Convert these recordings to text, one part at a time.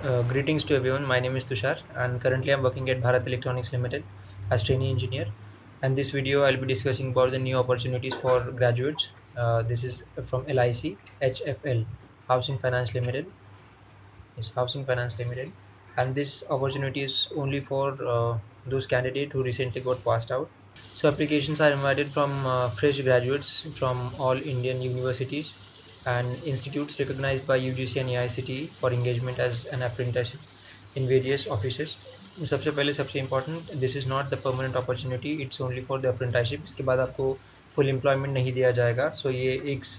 Greetings to everyone. My name is Tushar, and currently I'm working at Bharat Electronics Limited as trainee engineer. And this video I'll be discussing about the new opportunities for graduates. This is from LIC HFL, Housing Finance Limited. Yes, Housing Finance Limited, and this opportunity is only for those candidates who recently got passed out. So applications are invited from fresh graduates from all Indian universities and institutes recognized by UGC and AICTE for engagement as an apprenticeship in various offices. सबसे पहले सबसे important, this is not the permanent opportunity, it's only for the apprenticeship. इसके बाद आपको full employment नहीं दिया जाएगा. सो ये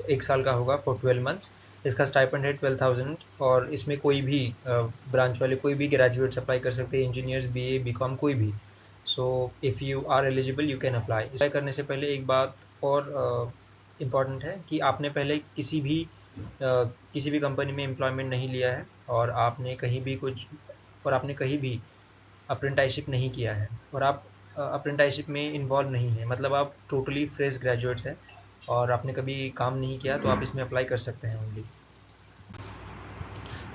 एक साल का होगा फॉर 12 मंथ्स. इसका स्टाइपेंड है 12,000 और इसमें कोई भी ब्रांच वाले कोई भी ग्रेजुएट्स अप्लाई कर सकते हैं, इंजीनियर्स, BA BCom कोई भी. So if you are eligible you can apply. Apply करने से पहले एक बात और इम्पॉर्टेंट है कि आपने पहले किसी भी कंपनी में एम्प्लॉयमेंट नहीं लिया है और आपने कहीं भी अप्रेंटिसशिप नहीं किया है और आप अप्रेंटिसशिप में इन्वॉल्व नहीं है, मतलब आप टोटली फ्रेश ग्रेजुएट्स हैं और आपने कभी काम नहीं किया, तो आप इसमें अप्लाई कर सकते हैं ओनली.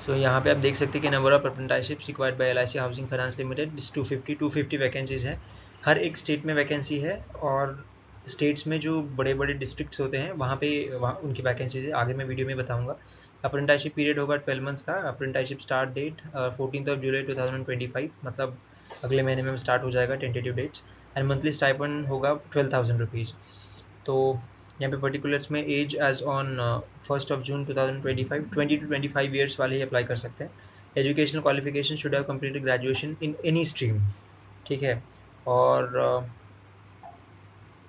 सो यहाँ पे आप देख सकते हैं कि number of apprenticeships required by LIC housing finance limited 250 vacancies हैं. हर एक स्टेट में वैकेंसी है और स्टेट्स में जो बड़े बड़े डिस्ट्रिक्ट्स होते हैं वहाँ उनकी वैकेंसीज है. आगे मैं वीडियो में बताऊँगा. अप्रेंटिसशिप पीरियड होगा 12 मंथ्स का. अप्रेंटिसशिप स्टार्ट डेट 14 जुलाई 2025, मतलब अगले महीने में स्टार्ट हो जाएगा, tentative dates. And monthly stipend होगा 12,000 रुपीज़. तो यहाँ पे पर्टिकुलर्स में age age on 1 June 2025, 20 to 25 years वाले ही अप्लाई कर सकते हैं. Educational qualification should have completed graduation in any stream, ठीक है. और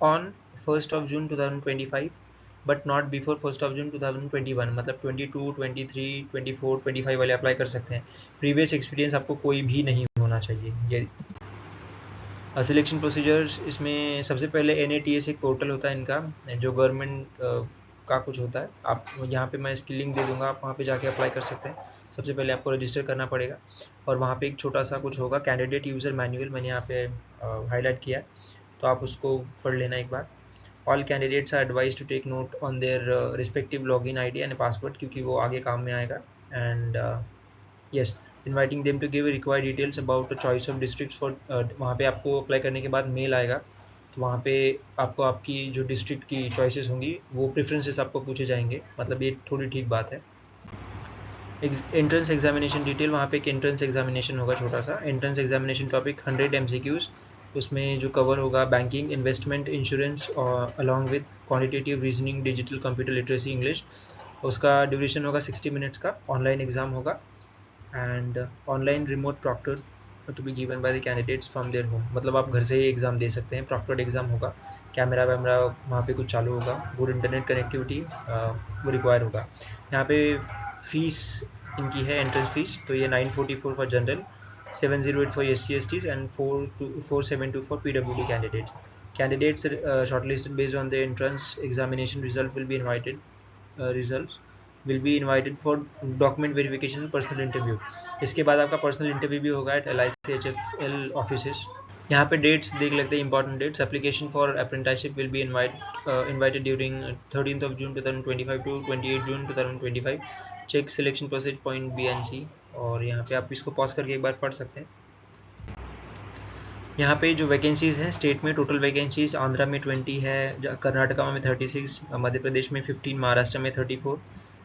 on 1 June 2025 but not before 1 June 2021, मतलब 22, 23, 24, 25 वाले अप्लाई कर सकते हैं. प्रीवियस एक्सपीरियंस आपको कोई भी नहीं होना चाहिए. ये सिलेक्शन प्रोसीजर्स, इसमें सबसे पहले NATS एक पोर्टल होता है इनका, जो गवर्नमेंट का कुछ होता है. आप यहाँ पे मैं इसकी लिंक दे दूँगा, आप वहाँ पे जाके अप्लाई कर सकते हैं. सबसे पहले आपको रजिस्टर करना पड़ेगा और वहाँ पे एक छोटा सा कुछ होगा, कैंडिडेट यूज़र मैनुअल, मैंने यहाँ पे हाईलाइट किया, तो आप उसको पढ़ लेना एक बार. All candidates are advise to take note on their respective login ID and password, क्योंकि वो आगे काम में आएगा. And yes, inviting them to give required details about choice of districts for. वहाँ पे आपको अप्लाई करने के बाद मेल आएगा, तो वहाँ पे आपको आपकी जो डिस्ट्रिक्ट की चॉइसेस होंगी वो प्रेफरेंसेस आपको पूछे जाएंगे, मतलब ये थोड़ी ठीक बात है. एंट्रेंस एग्जामिनेशन डिटेल, वहाँ पे एक एंट्रेंस एग्जामिनेशन होगा छोटा सा. एंट्रेंस एग्जामिनेशन टॉपिक 100 MCQs, उसमें जो कवर होगा बैंकिंग, इन्वेस्टमेंट, इंश्योरेंस और along with quantitative reasoning, digital, computer literacy, English. उसका ड्यूरेशन होगा 60 मिनट्स का. ऑनलाइन एग्ज़ाम होगा and online remote proctor to be given by the candidates from their home, मतलब आप घर से ही एग्ज़ाम दे सकते हैं. प्रॉक्टर्ड एग्ज़ाम होगा, कैमरा वैमरा वहाँ पे कुछ चालू होगा, गुड इंटरनेट कनेक्टिविटी वो रिक्वायर होगा. यहाँ पे फीस इनकी है, एंट्रेंस फीस, तो ये 944 for general, 708 for SC/STs and 472 for PWD candidates. Candidates shortlisted based on the entrance examination result will be invited for document verification and personal interview. इसके बाद आपका पर्सनल इंटरव्यू भी होगा एट LIC HFL ऑफिसेस. यहाँ पे dates देख लेते हैं, important dates. Application for apprenticeship will be invited during 13 June 2025 to 28 June 2025. Check selection process point B and C, और यहाँ पे आप इसको पॉज करके एक बार पढ़ सकते हैं. यहाँ पे जो वैकेंसीज़ हैं स्टेट में, टोटल वैकेंसीज आंध्रा में 20 है, कर्नाटका में 36, मध्य प्रदेश में 15, महाराष्ट्र में 34,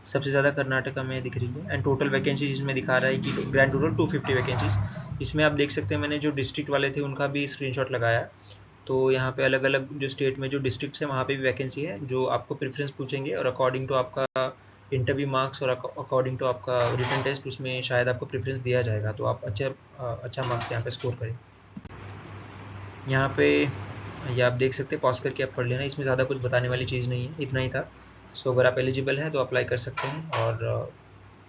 सबसे ज़्यादा कर्नाटका में दिख रही है. एंड टोटल वैकेंसीज इसमें दिखा रहा है कि ग्रैंड टोटल 250 वैकेंसीज. इसमें आप देख सकते हैं मैंने जो डिस्ट्रिक्ट वाले थे उनका भी स्क्रीनशॉट लगाया, तो यहाँ पे अलग अलग जो स्टेट में जो डिस्ट्रिक्ट्स हैं वहाँ पे भी वैकेंसी है, जो आपको प्रेफरेंस पूछेंगे और अकॉर्डिंग टू आपका इंटरव्यू मार्क्स और अकॉर्डिंग टू आपका रिटन टेस्ट, उसमें शायद आपको प्रेफरेंस दिया जाएगा, तो आप अच्छा मार्क्स यहाँ पे स्कोर करें. यहाँ पे ये आप देख सकते हैं, पॉज करके आप पढ़ लेना, इसमें ज़्यादा कुछ बताने वाली चीज़ नहीं है, इतना ही था. सो अगर आप एलिजिबल हैं तो अप्लाई कर सकते हैं और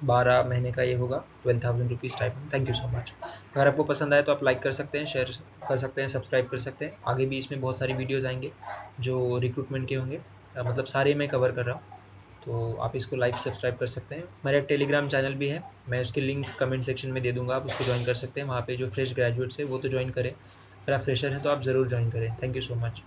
12 महीने का ये होगा, 12,000 rupees type. Thank you so much. अगर आपको पसंद आए तो आप लाइक कर सकते हैं, शेयर कर सकते हैं, सब्सक्राइब कर सकते हैं. आगे भी इसमें बहुत सारी वीडियोज़ आएंगे जो रिक्रूटमेंट के होंगे, मतलब सारे मैं कवर कर रहा हूँ, तो आप इसको लाइव सब्सक्राइब कर सकते हैं. मेरा एक टेलीग्राम चैनल भी है, मैं उसकी लिंक कमेंट सेक्शन में दे दूँगा, आप उसको ज्वाइन कर सकते हैं. वहाँ पे जो फ्रेश ग्रेजुएट्स है वो तो ज्वाइन करें, अगर आप फ्रेशर हैं तो आप ज़रूर ज्वाइन करें. Thank you so much.